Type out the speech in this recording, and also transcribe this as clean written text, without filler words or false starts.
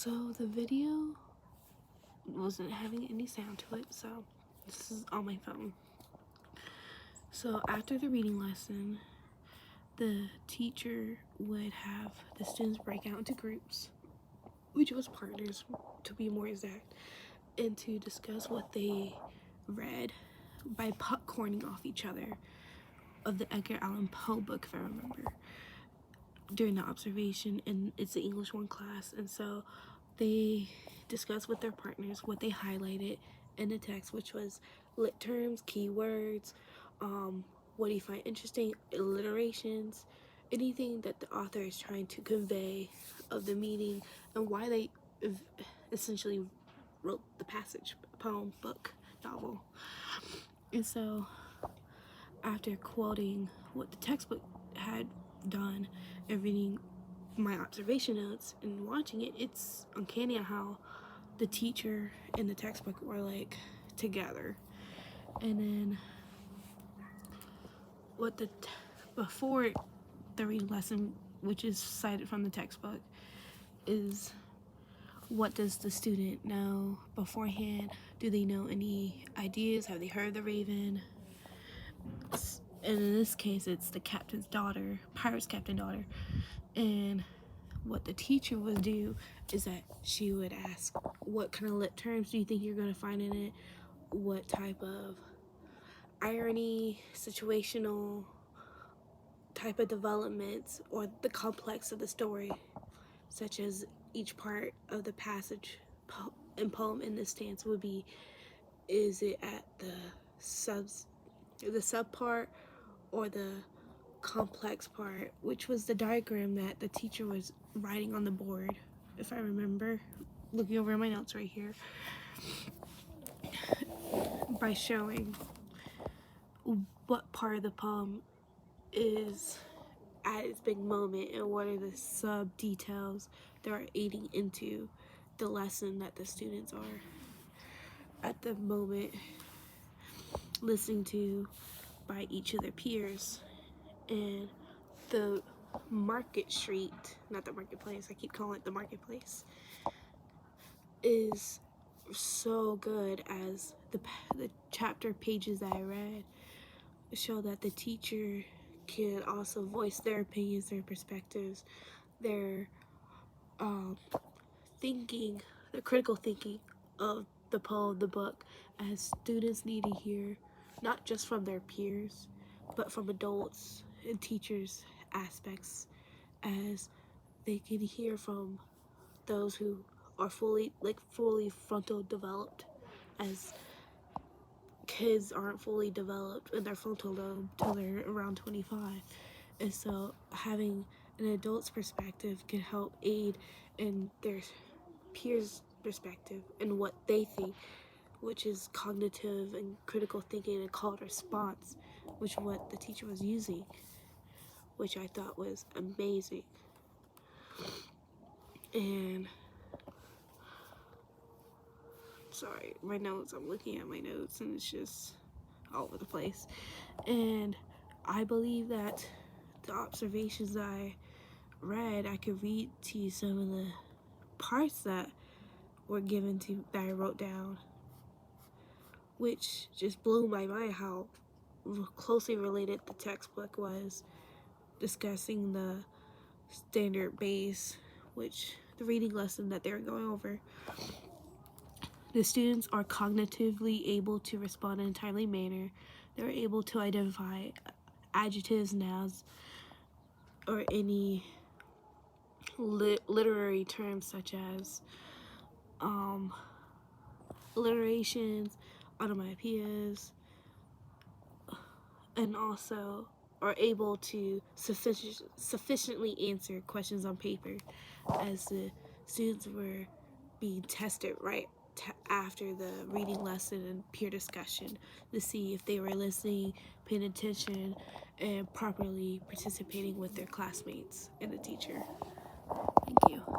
So the video wasn't having any sound to it, so this is on my phone. So after the reading lesson, the teacher would have the students break out into groups, which was partners to be more exact, and to discuss what they read by popcorning off each other of the Edgar Allan Poe book, if I remember, during the observation. And it's the English 1 class, and so they discussed with their partners what they highlighted in the text, which was lit terms, keywords, what do you find interesting, alliterations, anything that the author is trying to convey of the meaning and why they essentially wrote the passage, poem, book, novel. And so after quoting what the textbook had done and reading my observation notes and watching it, it's uncanny how the teacher and the textbook were like together. And then before the reading lesson, which is cited from the textbook, is what does the student know beforehand? Do they know any ideas? Have they heard the Raven? And in this case, it's the captain's daughter, pirate's captain daughter. And what the teacher would do is that she would ask, what kind of lit terms do you think you're going to find in it? What type of irony, situational type of developments, or the complex of the story, such as each part of the passage and poem in this stance would be, is it at the sub part or the complex part, which was the diagram that the teacher was writing on the board, if I remember, looking over my notes right here, by showing what part of the poem is at its big moment and what are the sub details that are aiding into the lesson that the students are at the moment listening to by each of their peers. And the market street, not the marketplace, I keep calling it the marketplace, is so good, as the chapter pages that I read show that the teacher can also voice their opinions, their perspectives, their thinking, the critical thinking of the poem, the book, as students need to hear not just from their peers, but from adults and teachers aspects, as they can hear from those who are fully frontal developed, as kids aren't fully developed in their frontal lobe till they're around 25. And so having an adult's perspective can help aid in their peers' perspective and what they think, which is cognitive and critical thinking and called response, which is what the teacher was using, which I thought was amazing. And sorry, my notes, I'm looking at my notes and it's just all over the place. And I believe that the observations I read, I could read to you some of the parts that were given to that I wrote down, which just blew my mind how closely related the textbook was, discussing the standard base, which the reading lesson that they were going over. The students are cognitively able to respond in a timely manner. They're able to identify adjectives, nouns, or any literary terms such as alliterations, onomatopoeias, and also are able to sufficiently answer questions on paper, as the students were being tested right after the reading lesson and peer discussion to see if they were listening, paying attention, and properly participating with their classmates and the teacher. Thank you.